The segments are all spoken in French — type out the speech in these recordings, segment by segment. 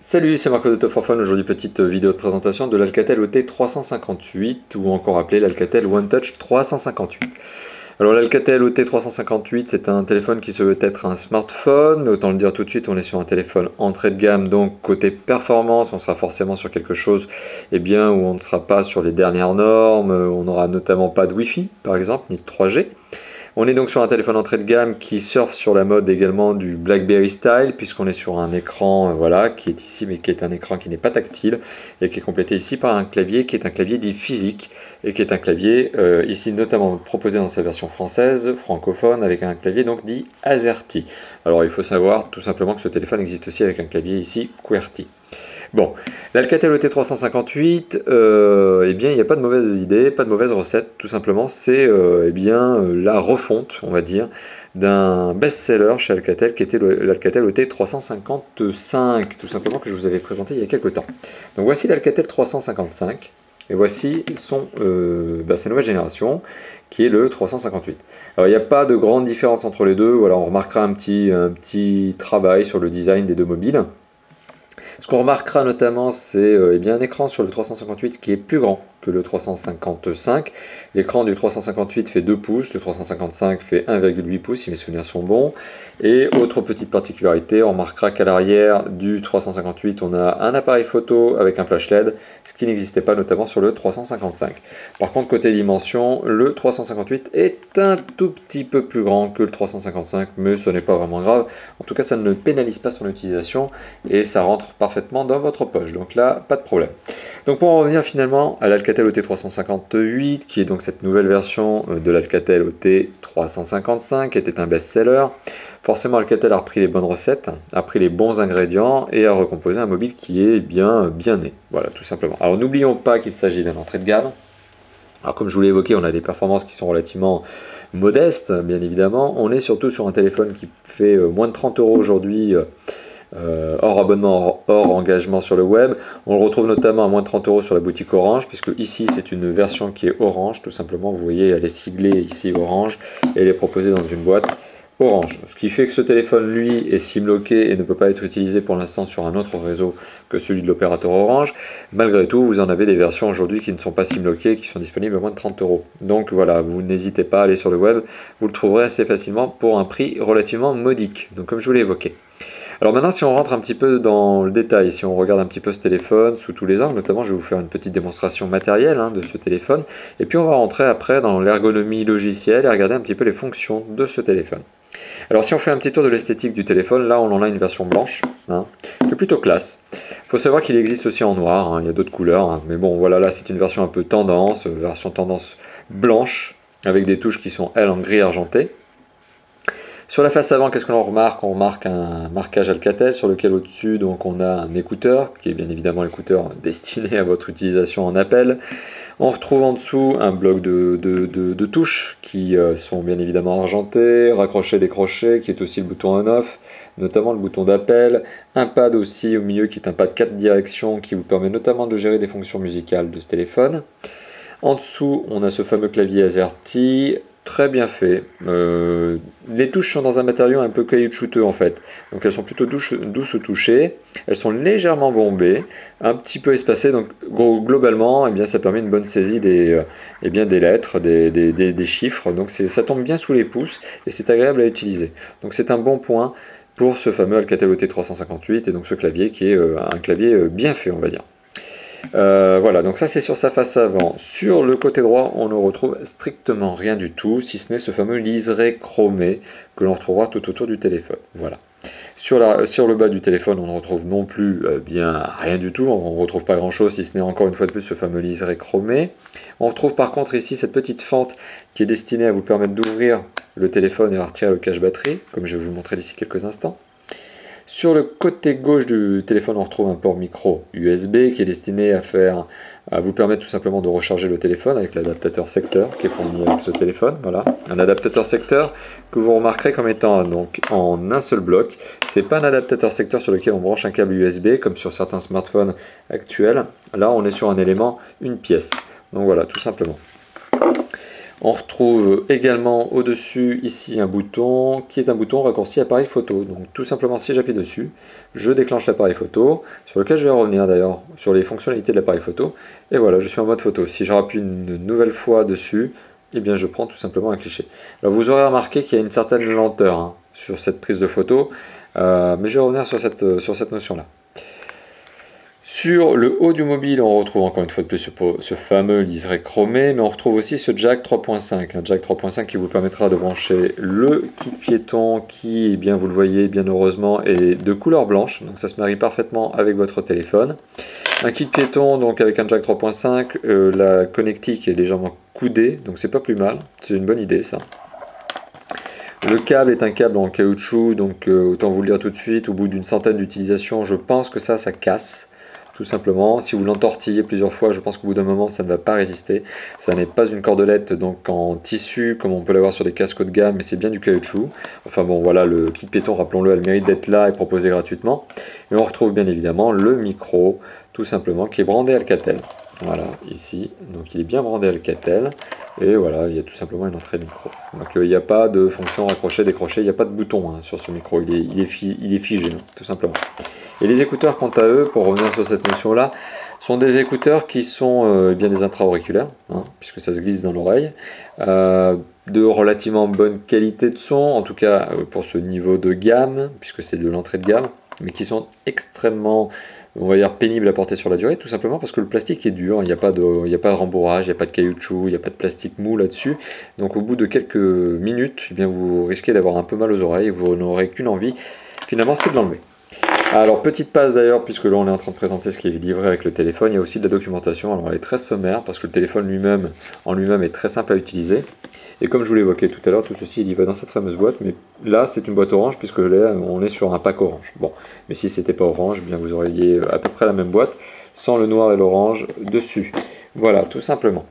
Salut, c'est Marco de Top 4 Fun. Aujourd'hui, petite vidéo de présentation de l'Alcatel OT358 ou encore appelé l'Alcatel One Touch 358. Alors l'Alcatel OT358, c'est un téléphone qui se veut être un smartphone, mais autant le dire tout de suite, on est sur un téléphone entrée de gamme, donc côté performance, on sera forcément sur quelque chose où on ne sera pas sur les dernières normes, on n'aura notamment pas de Wi-Fi par exemple, ni de 3G. On est donc sur un téléphone entrée de gamme qui surfe sur la mode également du BlackBerry Style, puisqu'on est sur un écran voilà, qui est ici, mais qui est un écran qui n'est pas tactile, et qui est complété ici par un clavier qui est un clavier dit physique, et qui est un clavier ici notamment proposé dans sa version française, francophone, avec un clavier donc dit AZERTY. Alors il faut savoir tout simplement que ce téléphone existe aussi avec un clavier ici QWERTY. Bon, l'Alcatel OT358, eh bien, il n'y a pas de mauvaise idée, pas de mauvaise recette, tout simplement, c'est la refonte, on va dire, d'un best-seller chez Alcatel, qui était l'Alcatel OT355, tout simplement, que je vous avais présenté il y a quelques temps. Donc voici l'Alcatel 355, et voici sa nouvelle génération, qui est le 358. Alors il n'y a pas de grande différence entre les deux, voilà, on remarquera un petit travail sur le design des deux mobiles. Ce qu'on remarquera notamment, c'est un écran sur le 358 qui est plus grand que le 355. L'écran du 358 fait 2 pouces, le 355 fait 1,8 pouces si mes souvenirs sont bons. Et autre petite particularité, on remarquera qu'à l'arrière du 358, on a un appareil photo avec un flash LED, ce qui n'existait pas notamment sur le 355. Par contre, côté dimension, le 358 est un tout petit peu plus grand que le 355, mais ce n'est pas vraiment grave. En tout cas, ça ne pénalise pas son utilisation et ça rentre parfaitement dans votre poche. Donc là, pas de problème. Donc pour en revenir finalement à l'Alcatel OT358, qui est donc cette nouvelle version de l'Alcatel OT355, qui était un best-seller, forcément Alcatel a repris les bonnes recettes, a pris les bons ingrédients et a recomposé un mobile qui est bien né. Voilà, tout simplement. Alors n'oublions pas qu'il s'agit d'un entrée de gamme. Alors comme je vous l'ai évoqué, on a des performances qui sont relativement modestes, bien évidemment. On est surtout sur un téléphone qui fait moins de 30 € aujourd'hui, hors abonnement, hors engagement sur le web. On le retrouve notamment à moins de 30 € sur la boutique Orange, puisque ici c'est une version qui est Orange, tout simplement. Vous voyez, elle est siglée ici Orange, et elle est proposée dans une boîte Orange. Ce qui fait que ce téléphone, lui, est SIM-locké et ne peut pas être utilisé pour l'instant sur un autre réseau que celui de l'opérateur Orange. Malgré tout, vous en avez des versions aujourd'hui qui ne sont pas SIM-lockées, qui sont disponibles à moins de 30 €. Donc voilà, vous n'hésitez pas à aller sur le web, vous le trouverez assez facilement pour un prix relativement modique, donc comme je vous l'ai évoqué. Alors maintenant, si on rentre un petit peu dans le détail, si on regarde un petit peu ce téléphone sous tous les angles, notamment je vais vous faire une petite démonstration matérielle de ce téléphone, et puis on va rentrer après dans l'ergonomie logicielle et regarder un petit peu les fonctions de ce téléphone. Alors si on fait un petit tour de l'esthétique du téléphone, là on en a une version blanche, qui est plutôt classe. Il faut savoir qu'il existe aussi en noir, il y a d'autres couleurs, mais bon voilà, là c'est une version un peu tendance, version tendance blanche, avec des touches qui sont elles en gris argenté. Sur la face avant, qu'est-ce que l'on remarque? On remarque un marquage Alcatel sur lequel au-dessus donc on a un écouteur, qui est bien évidemment l'écouteur destiné à votre utilisation en appel. On retrouve en dessous un bloc de touches qui sont bien évidemment argentées, raccrochées, décrochées, qui est aussi le bouton on-off, notamment le bouton d'appel, un pad aussi au milieu qui est un pad 4 directions qui vous permet notamment de gérer des fonctions musicales de ce téléphone. En dessous, on a ce fameux clavier AZERTY, très bien fait. Les touches sont dans un matériau un peu caoutchouteux en fait, donc elles sont plutôt douces au toucher, elles sont légèrement bombées, un petit peu espacées, donc globalement ça permet une bonne saisie des lettres, des chiffres, donc ça tombe bien sous les pouces et c'est agréable à utiliser. Donc c'est un bon point pour ce fameux Alcatel OT358 et donc ce clavier qui est un clavier bien fait, on va dire. Voilà, donc ça c'est sur sa face avant. Sur le côté droit, on ne retrouve strictement rien du tout, si ce n'est ce fameux liseré chromé que l'on retrouvera tout autour du téléphone. Voilà. Sur le bas du téléphone, on ne retrouve non plus rien du tout, on ne retrouve pas grand chose, si ce n'est encore une fois de plus ce fameux liseré chromé. On retrouve par contre ici cette petite fente qui est destinée à vous permettre d'ouvrir le téléphone et à retirer le cache batterie, comme je vais vous montrer d'ici quelques instants. Sur le côté gauche du téléphone, on retrouve un port micro USB qui est destiné à vous permettre tout simplement de recharger le téléphone avec l'adaptateur secteur qui est fourni avec ce téléphone. Voilà, un adaptateur secteur que vous remarquerez comme étant donc en un seul bloc. C'est pas un adaptateur secteur sur lequel on branche un câble USB comme sur certains smartphones actuels. Là, on est sur un élément, une pièce. Donc voilà, tout simplement. On retrouve également au-dessus ici un bouton qui est un bouton raccourci appareil photo. Donc tout simplement si j'appuie dessus, je déclenche l'appareil photo, sur lequel je vais revenir d'ailleurs sur les fonctionnalités de l'appareil photo. Et voilà, je suis en mode photo. Si je rappuie une nouvelle fois dessus, eh bien je prends tout simplement un cliché. Alors vous aurez remarqué qu'il y a une certaine lenteur hein, sur cette prise de photo, mais je vais revenir sur cette notion-là. Sur le haut du mobile, on retrouve encore une fois de plus ce fameux liseré chromé, mais on retrouve aussi ce jack 3.5, un jack 3.5 qui vous permettra de brancher le kit piéton qui, eh bien, vous le voyez bien heureusement, est de couleur blanche, donc ça se marie parfaitement avec votre téléphone. Un kit piéton donc avec un jack 3.5, la connectique est légèrement coudée, donc c'est pas plus mal, c'est une bonne idée ça. Le câble est un câble en caoutchouc, donc autant vous le dire tout de suite, au bout d'une centaine d'utilisations, je pense que ça casse. Tout simplement, si vous l'entortillez plusieurs fois, je pense qu'au bout d'un moment, ça ne va pas résister. Ça n'est pas une cordelette donc en tissu comme on peut l'avoir sur des casques haut de gamme, mais c'est bien du caoutchouc. Enfin bon, voilà, le kit piéton, rappelons-le, a le mérite d'être là et proposé gratuitement. Et on retrouve bien évidemment le micro, tout simplement, qui est brandé Alcatel. Voilà, ici, donc il est bien brandé Alcatel. Et voilà, il y a tout simplement une entrée micro. Donc il n'y a pas de fonction raccrocher, décrocher, il n'y a pas de bouton hein, sur ce micro, il est figé, tout simplement. Et les écouteurs, quant à eux, pour revenir sur cette notion-là, sont des écouteurs qui sont bien des intra-auriculaires, hein, puisque ça se glisse dans l'oreille, de relativement bonne qualité de son, en tout cas pour ce niveau de gamme, puisque c'est de l'entrée de gamme, mais qui sont extrêmement, on va dire, pénibles à porter sur la durée, tout simplement parce que le plastique est dur, il n'y a pas de rembourrage, il n'y a pas de caoutchouc, il n'y a pas de plastique mou là-dessus, donc au bout de quelques minutes, eh bien, vous risquez d'avoir un peu mal aux oreilles, et vous n'aurez qu'une envie, finalement, c'est de l'enlever. Alors petite passe d'ailleurs, puisque là on est en train de présenter ce qui est livré avec le téléphone, il y a aussi de la documentation, alors elle est très sommaire, parce que le téléphone lui-même, en lui-même est très simple à utiliser, et comme je vous l'évoquais tout à l'heure, tout ceci est livré dans cette fameuse boîte, mais là c'est une boîte orange, puisque là on est sur un pack orange. Bon, mais si c'était pas orange, eh bien vous auriez à peu près la même boîte, sans le noir et l'orange dessus. Voilà, tout simplement.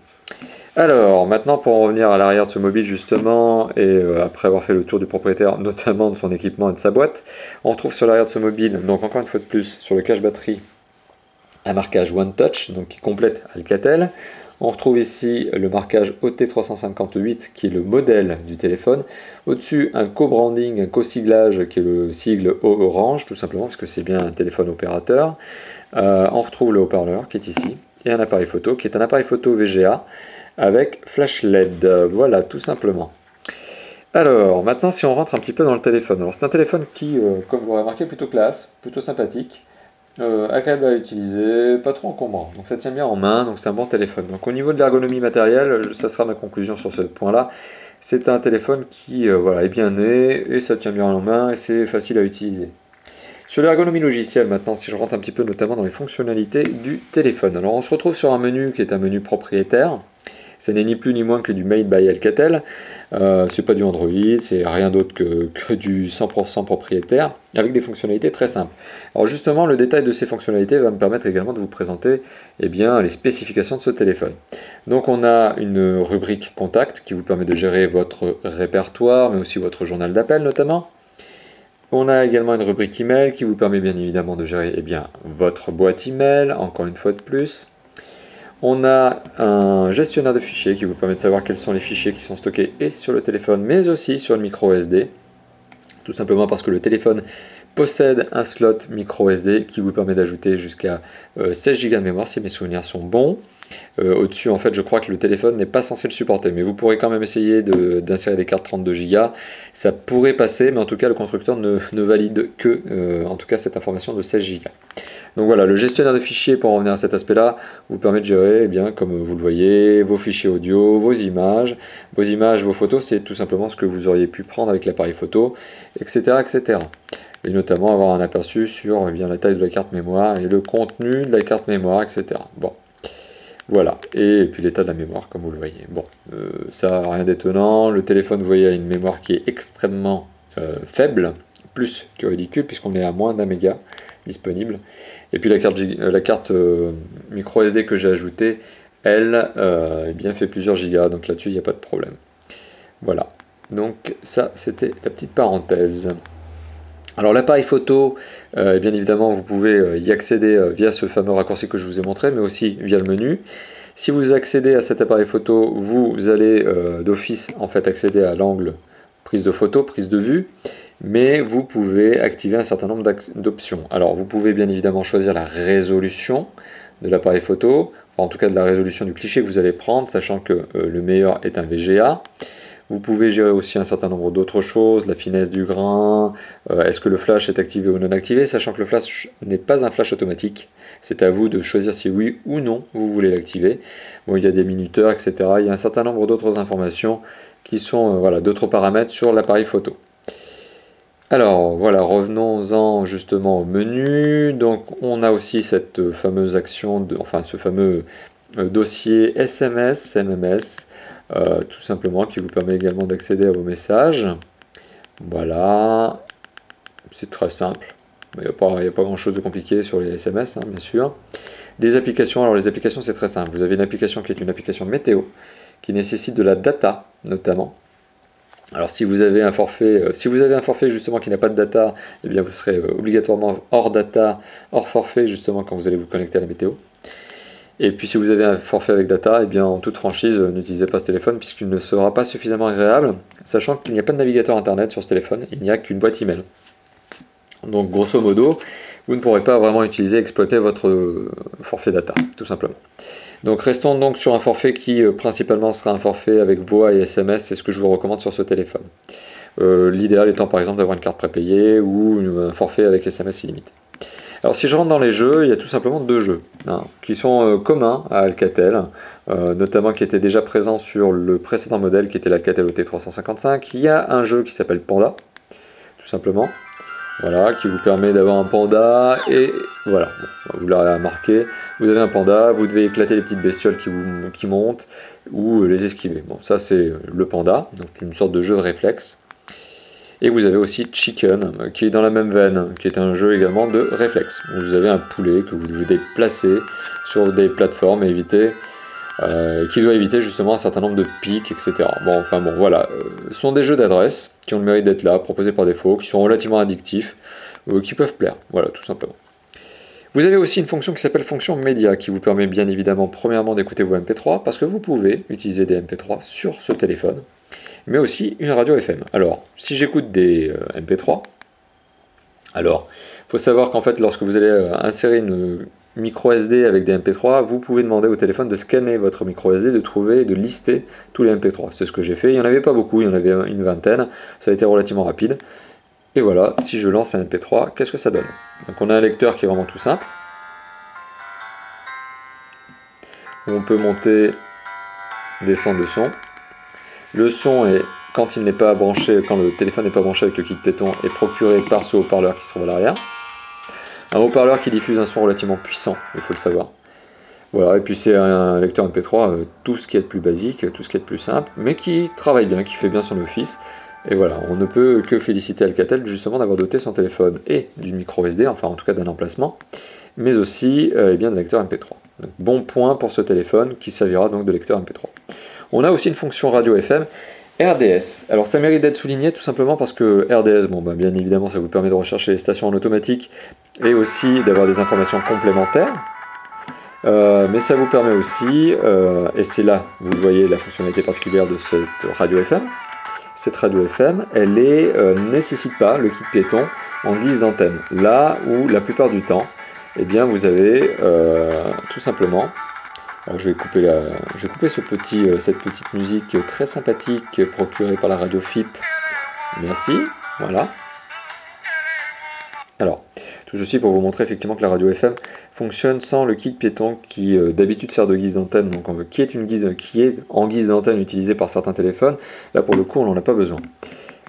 Alors, maintenant pour en revenir à l'arrière de ce mobile justement, et après avoir fait le tour du propriétaire, notamment de son équipement et de sa boîte, on retrouve sur l'arrière de ce mobile, donc encore une fois de plus, sur le cache batterie, un marquage One Touch, donc qui complète Alcatel. On retrouve ici le marquage OT358 qui est le modèle du téléphone. Au-dessus, un co-branding, un co-siglage qui est le sigle Orange, tout simplement parce que c'est bien un téléphone opérateur. On retrouve le haut-parleur qui est ici, et un appareil photo qui est un appareil photo VGA avec flash LED, voilà tout simplement. Alors maintenant si on rentre un petit peu dans le téléphone, alors c'est un téléphone qui, comme vous remarquez, plutôt classe, plutôt sympathique, agréable à utiliser, pas trop encombrant, donc ça tient bien en main, donc c'est un bon téléphone. Donc au niveau de l'ergonomie matérielle, ça sera ma conclusion sur ce point là, c'est un téléphone qui voilà, est bien né, et ça tient bien en main, et c'est facile à utiliser. Sur l'ergonomie logicielle maintenant, si je rentre un petit peu notamment dans les fonctionnalités du téléphone, alors on se retrouve sur un menu qui est un menu propriétaire. Ce n'est ni plus ni moins que du Made by Alcatel. C'est pas du Android, c'est rien d'autre que du 100% propriétaire, avec des fonctionnalités très simples. Alors justement, le détail de ces fonctionnalités va me permettre également de vous présenter eh bien, les spécifications de ce téléphone. Donc on a une rubrique contact qui vous permet de gérer votre répertoire, mais aussi votre journal d'appel notamment. On a également une rubrique email qui vous permet bien évidemment de gérer eh bien, votre boîte email, encore une fois de plus. On a un gestionnaire de fichiers qui vous permet de savoir quels sont les fichiers qui sont stockés et sur le téléphone, mais aussi sur le micro SD. Tout simplement parce que le téléphone possède un slot micro SD qui vous permet d'ajouter jusqu'à 16 Go de mémoire si mes souvenirs sont bons. Au-dessus, en fait, je crois que le téléphone n'est pas censé le supporter, mais vous pourrez quand même essayer d'insérer des cartes 32 Go. Ça pourrait passer, mais en tout cas, le constructeur ne valide que, en tout cas, cette information de 16 Go. Donc voilà, le gestionnaire de fichiers, pour en revenir à cet aspect-là, vous permet de gérer, eh bien, comme vous le voyez, vos fichiers audio, vos images, vos photos, c'est tout simplement ce que vous auriez pu prendre avec l'appareil photo, etc., etc. Et notamment avoir un aperçu sur eh bien, la taille de la carte mémoire et le contenu de la carte mémoire, etc. Bon. Voilà, et puis l'état de la mémoire, comme vous le voyez. Bon, ça, rien d'étonnant. Le téléphone, vous voyez, a une mémoire qui est extrêmement faible, plus que ridicule, puisqu'on est à moins d'1 méga disponible. Et puis la carte micro SD que j'ai ajoutée, elle, eh bien, fait plusieurs gigas, donc là-dessus, il n'y a pas de problème. Voilà, donc ça, c'était la petite parenthèse. Alors l'appareil photo, bien évidemment, vous pouvez y accéder via ce fameux raccourci que je vous ai montré, mais aussi via le menu. Si vous accédez à cet appareil photo, vous allez d'office en fait accéder à l'angle prise de photo, prise de vue, mais vous pouvez activer un certain nombre d'options. Alors vous pouvez bien évidemment choisir la résolution de l'appareil photo, en tout cas de la résolution du cliché que vous allez prendre, sachant que le meilleur est un VGA. Vous pouvez gérer aussi un certain nombre d'autres choses, la finesse du grain, est-ce que le flash est activé ou non activé, sachant que le flash n'est pas un flash automatique. C'est à vous de choisir si oui ou non vous voulez l'activer. Bon, il y a des minuteurs, etc. Il y a un certain nombre d'autres informations qui sont voilà, d'autres paramètres sur l'appareil photo. Alors voilà, revenons-en justement au menu. Donc on a aussi cette fameuse action, enfin ce fameux dossier SMS, MMS, tout simplement, qui vous permet également d'accéder à vos messages. Voilà, c'est très simple. Il n'y a pas grand chose de compliqué sur les SMS, hein, bien sûr. Les applications, alors les applications c'est très simple. Vous avez une application qui est une application météo, qui nécessite de la data notamment. Alors si vous avez un forfait, justement qui n'a pas de data, eh bien vous serez obligatoirement hors data, hors forfait justement quand vous allez vous connecter à la météo. Et puis si vous avez un forfait avec data, eh bien en toute franchise, n'utilisez pas ce téléphone puisqu'il ne sera pas suffisamment agréable, sachant qu'il n'y a pas de navigateur internet sur ce téléphone, il n'y a qu'une boîte email. Donc grosso modo, vous ne pourrez pas vraiment utiliser, exploiter votre forfait data, tout simplement. Donc restons donc sur un forfait qui principalement sera un forfait avec voix et SMS, c'est ce que je vous recommande sur ce téléphone. L'idéal étant par exemple d'avoir une carte prépayée ou un forfait avec SMS illimité. Alors si je rentre dans les jeux, il y a tout simplement deux jeux qui sont communs à Alcatel, notamment qui étaient déjà présents sur le précédent modèle qui était l'Alcatel OT355. Il y a un jeu qui s'appelle Panda, tout simplement. Voilà, qui vous permet d'avoir un panda, et voilà, bon, vous l'aurez remarqué, vous avez un panda, vous devez éclater les petites bestioles qui montent, ou les esquiver. Bon, ça c'est le panda, donc une sorte de jeu de réflexe. Et vous avez aussi Chicken, qui est dans la même veine, qui est un jeu également de réflexe. Vous avez un poulet que vous devez placer sur des plateformes et éviter, qui doit éviter justement un certain nombre de pics, etc. Bon, enfin bon, voilà. Ce sont des jeux d'adresse qui ont le mérite d'être là, proposés par défaut, qui sont relativement addictifs, qui peuvent plaire. Voilà, tout simplement. Vous avez aussi une fonction qui s'appelle fonction média, qui vous permet bien évidemment, premièrement, d'écouter vos MP3, parce que vous pouvez utiliser des MP3 sur ce téléphone, mais aussi une radio FM. Alors, si j'écoute des MP3, alors, il faut savoir qu'en fait, lorsque vous allez insérer une micro SD avec des MP3, vous pouvez demander au téléphone de scanner votre micro SD, de trouver, de lister tous les MP3. C'est ce que j'ai fait. Il n'y en avait pas beaucoup, il y en avait une vingtaine. Ça a été relativement rapide. Et voilà, si je lance un MP3, qu'est-ce que ça donne? Donc on a un lecteur qui est vraiment tout simple. On peut monter, descendre le son. Le son est, quand il n'est pas branché, quand le téléphone n'est pas branché avec le kit Péton, est procuré par ce haut-parleur qui se trouve à l'arrière. Un haut-parleur qui diffuse un son relativement puissant, il faut le savoir. Voilà, et puis c'est un lecteur MP3, tout ce qui est de plus basique, tout ce qui est de plus simple, mais qui travaille bien, qui fait bien son office. Et voilà, on ne peut que féliciter Alcatel justement d'avoir doté son téléphone et d'une micro SD, enfin en tout cas d'un emplacement, mais aussi eh bien, d'un lecteur MP3. Donc, bon point pour ce téléphone qui servira donc de lecteur MP3. On a aussi une fonction radio FM RDS. Alors ça mérite d'être souligné tout simplement parce que RDS, bon, bah, bien évidemment ça vous permet de rechercher les stations en automatique et aussi d'avoir des informations complémentaires. Mais ça vous permet aussi, et c'est là, vous voyez la fonctionnalité particulière de cette radio FM. Cette radio FM, elle nécessite pas le kit Péton en guise d'antenne. Là où la plupart du temps, eh bien vous avez tout simplement. Alors je vais couper cette petite musique très sympathique procurée par la radio FIP. Merci, voilà. Alors, tout ceci pour vous montrer effectivement que la radio FM fonctionne sans le kit Péton qui d'habitude sert de guise d'antenne, donc qui est en guise d'antenne utilisée par certains téléphones. Là pour le coup on n'en a pas besoin.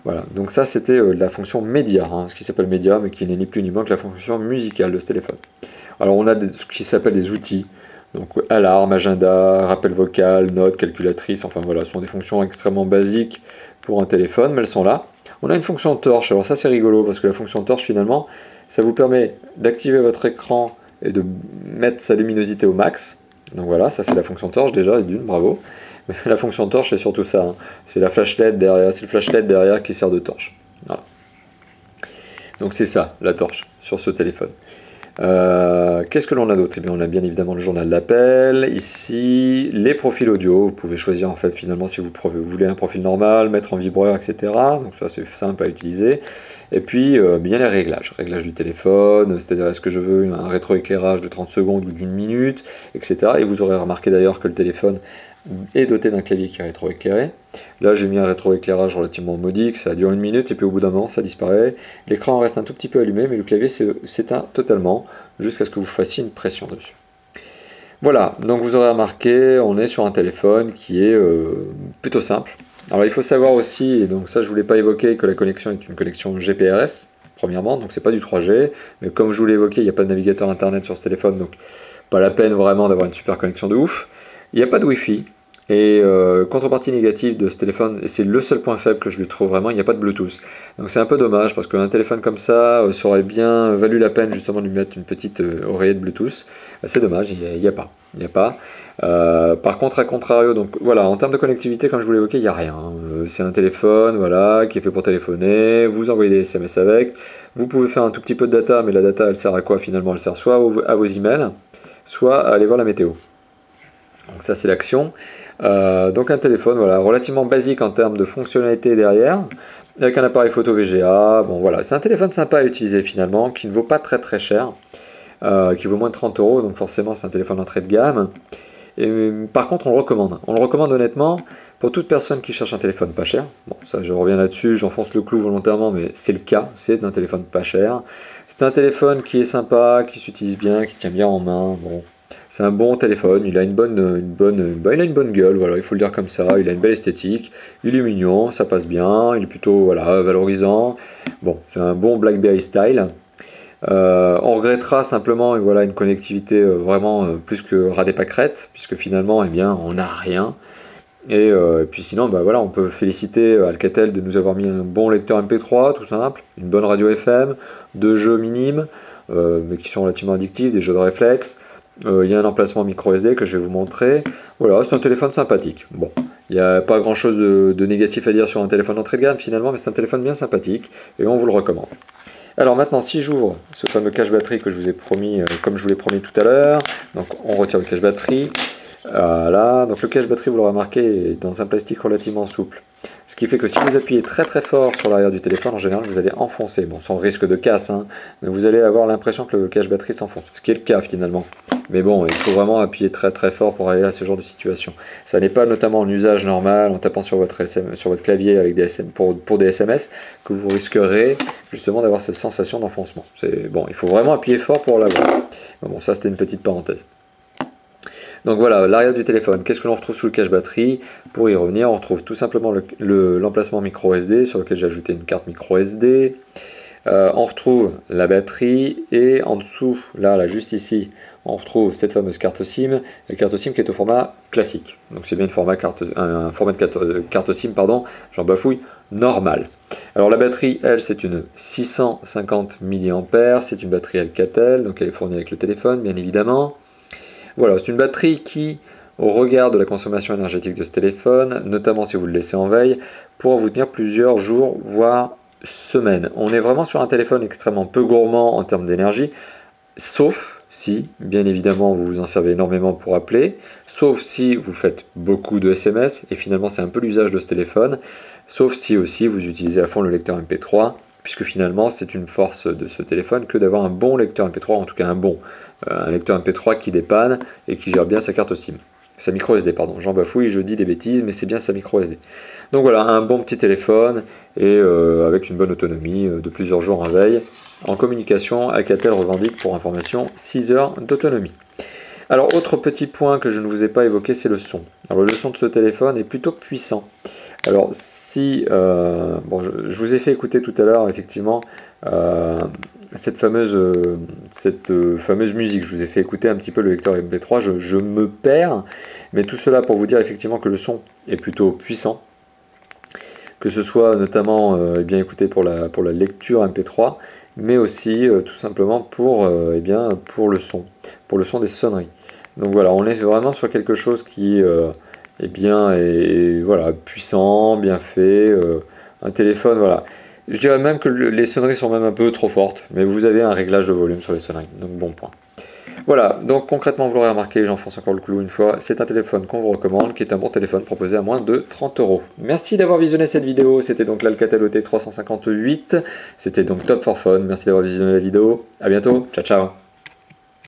Voilà, donc ça c'était la fonction média, ce qui s'appelle média, mais qui n'est ni plus ni moins que la fonction musicale de ce téléphone. Alors on a ce qui s'appelle des outils. Donc alarme, agenda, rappel vocal, notes, calculatrice, enfin voilà, ce sont des fonctions extrêmement basiques pour un téléphone, mais elles sont là. On a une fonction torche, alors ça c'est rigolo, parce que la fonction torche finalement, ça vous permet d'activer votre écran et de mettre sa luminosité au max. Donc voilà, ça c'est la fonction torche déjà, d'une, bravo. Mais la fonction torche c'est surtout ça, c'est la flashlight derrière, c'est le flashlight derrière qui sert de torche. Voilà. Donc c'est ça, la torche, sur ce téléphone. Qu'est-ce que l'on a d'autre? Eh bien, on a bien évidemment le journal d'appel, ici les profils audio, vous pouvez choisir en fait finalement si vous voulez un profil normal, mettre en vibreur, etc. Donc ça c'est simple à utiliser. Et puis bien les réglages du téléphone, c'est-à-dire est-ce que je veux un rétroéclairage de 30 secondes ou d'une minute, etc. Et vous aurez remarqué d'ailleurs que le téléphone est doté d'un clavier qui est rétroéclairé. Là j'ai mis un rétroéclairage relativement modique, ça dure une minute et puis au bout d'un moment ça disparaît. L'écran reste un tout petit peu allumé mais le clavier s'éteint totalement jusqu'à ce que vous fassiez une pression dessus. Voilà, donc vous aurez remarqué, on est sur un téléphone qui est plutôt simple. Alors il faut savoir aussi, et donc ça je ne voulais pas évoquer, que la connexion est une connexion GPRS, premièrement, donc c'est pas du 3G, mais comme je vous l'ai évoqué, il n'y a pas de navigateur internet sur ce téléphone, donc pas la peine vraiment d'avoir une super connexion de ouf. Il n'y a pas de Wi-Fi, et contrepartie négative de ce téléphone, et c'est le seul point faible que je lui trouve vraiment, il n'y a pas de Bluetooth. Donc c'est un peu dommage, parce qu'un téléphone comme ça, ça aurait bien valu la peine justement de lui mettre une petite oreillette Bluetooth. C'est dommage, il n'y a pas. Par contre, à contrario, donc voilà, en termes de connectivité, comme je vous l'ai évoqué, il n'y a rien. C'est un téléphone, voilà, qui est fait pour téléphoner, vous envoyez des SMS avec, vous pouvez faire un tout petit peu de data, mais la data, elle sert à quoi finalement? Elle sert soit à vos emails, soit à aller voir la météo. Donc ça, c'est l'action. Donc un téléphone, voilà, relativement basique en termes de fonctionnalité derrière, avec un appareil photo VGA. Bon voilà, c'est un téléphone sympa à utiliser finalement, qui ne vaut pas très très cher. Qui vaut moins de 30 €, donc forcément c'est un téléphone d'entrée de gamme. Et, par contre on le recommande. On le recommande honnêtement pour toute personne qui cherche un téléphone pas cher. Bon, ça je reviens là-dessus, j'enfonce le clou volontairement, mais c'est le cas, c'est un téléphone pas cher. C'est un téléphone qui est sympa, qui s'utilise bien, qui tient bien en main. Bon, c'est un bon téléphone, il a une bonne gueule, voilà, il faut le dire comme ça, il a une belle esthétique, il est mignon, ça passe bien, il est plutôt voilà, valorisant. Bon, c'est un bon BlackBerry style. On regrettera simplement voilà, une connectivité vraiment plus que ras des pâquerettes, puisque finalement eh bien, on n'a rien. Et puis sinon, bah, voilà, on peut féliciter Alcatel de nous avoir mis un bon lecteur MP3, tout simple, une bonne radio FM, 2 jeux minimes, mais qui sont relativement addictifs, des jeux de réflexe. Il y a un emplacement micro SD que je vais vous montrer. Voilà, c'est un téléphone sympathique. Bon, il n'y a pas grand chose de négatif à dire sur un téléphone d'entrée de gamme finalement, mais c'est un téléphone bien sympathique et on vous le recommande. Alors maintenant, si j'ouvre ce fameux cache batterie que je vous ai promis, comme je vous l'ai promis tout à l'heure, donc on retire le cache batterie. Voilà, donc le cache batterie, vous l'aurez remarqué, est dans un plastique relativement souple. Ce qui fait que si vous appuyez très très fort sur l'arrière du téléphone, en général, vous allez enfoncer. Bon, sans risque de casse, hein, mais vous allez avoir l'impression que le cache batterie s'enfonce, ce qui est le cas finalement. Mais bon, il faut vraiment appuyer très très fort pour aller à ce genre de situation. Ça n'est pas notamment en usage normal, en tapant sur votre clavier avec des pour des SMS, que vous risquerez justement d'avoir cette sensation d'enfoncement. Bon, il faut vraiment appuyer fort pour l'avoir. Bon, ça c'était une petite parenthèse. Donc voilà, l'arrière du téléphone, qu'est-ce que l'on retrouve sous le cache batterie? Pour y revenir, on retrouve tout simplement l'emplacement micro SD sur lequel j'ai ajouté une carte micro SD. On retrouve la batterie et en dessous, là juste ici, on retrouve cette fameuse carte SIM, la carte SIM qui est au format classique. Donc c'est bien un format de carte SIM, pardon, j'en bafouille, normal. Alors la batterie, elle, c'est une 650 mAh, c'est une batterie Alcatel, donc elle est fournie avec le téléphone, bien évidemment. Voilà, c'est une batterie qui, au regard de la consommation énergétique de ce téléphone, notamment si vous le laissez en veille, pourra vous tenir plusieurs jours, voire semaines. On est vraiment sur un téléphone extrêmement peu gourmand en termes d'énergie, sauf si, bien évidemment, vous vous en servez énormément pour appeler, sauf si vous faites beaucoup de SMS, et finalement c'est un peu l'usage de ce téléphone, sauf si aussi vous utilisez à fond le lecteur MP3, puisque finalement c'est une force de ce téléphone que d'avoir un bon lecteur MP3, en tout cas un lecteur MP3 qui dépanne et qui gère bien sa carte SIM. Sa micro SD, pardon, j'en bafouille, je dis des bêtises, mais c'est bien sa micro SD. Donc voilà, un bon petit téléphone et avec une bonne autonomie de plusieurs jours en veille. En communication, Alcatel revendique pour information 6 heures d'autonomie. Alors autre petit point que je ne vous ai pas évoqué, c'est le son. Alors le son de ce téléphone est plutôt puissant. Alors si, bon, je vous ai fait écouter tout à l'heure effectivement cette fameuse musique, je vous ai fait écouter un petit peu le lecteur MP3, je me perds, mais tout cela pour vous dire effectivement que le son est plutôt puissant, que ce soit notamment bien écouté pour la lecture MP3, mais aussi tout simplement pour le son des sonneries. Donc voilà, on est vraiment sur quelque chose qui est voilà, puissant, bien fait, un téléphone, voilà. Je dirais même que les sonneries sont même un peu trop fortes, mais vous avez un réglage de volume sur les sonneries, donc bon point. Voilà, donc concrètement vous l'aurez remarqué, j'enfonce encore le clou une fois, c'est un téléphone qu'on vous recommande, qui est un bon téléphone proposé à moins de 30 €. Merci d'avoir visionné cette vidéo, c'était donc l'Alcatel OT 358, c'était donc Top for Fun, merci d'avoir visionné la vidéo, à bientôt, ciao ciao.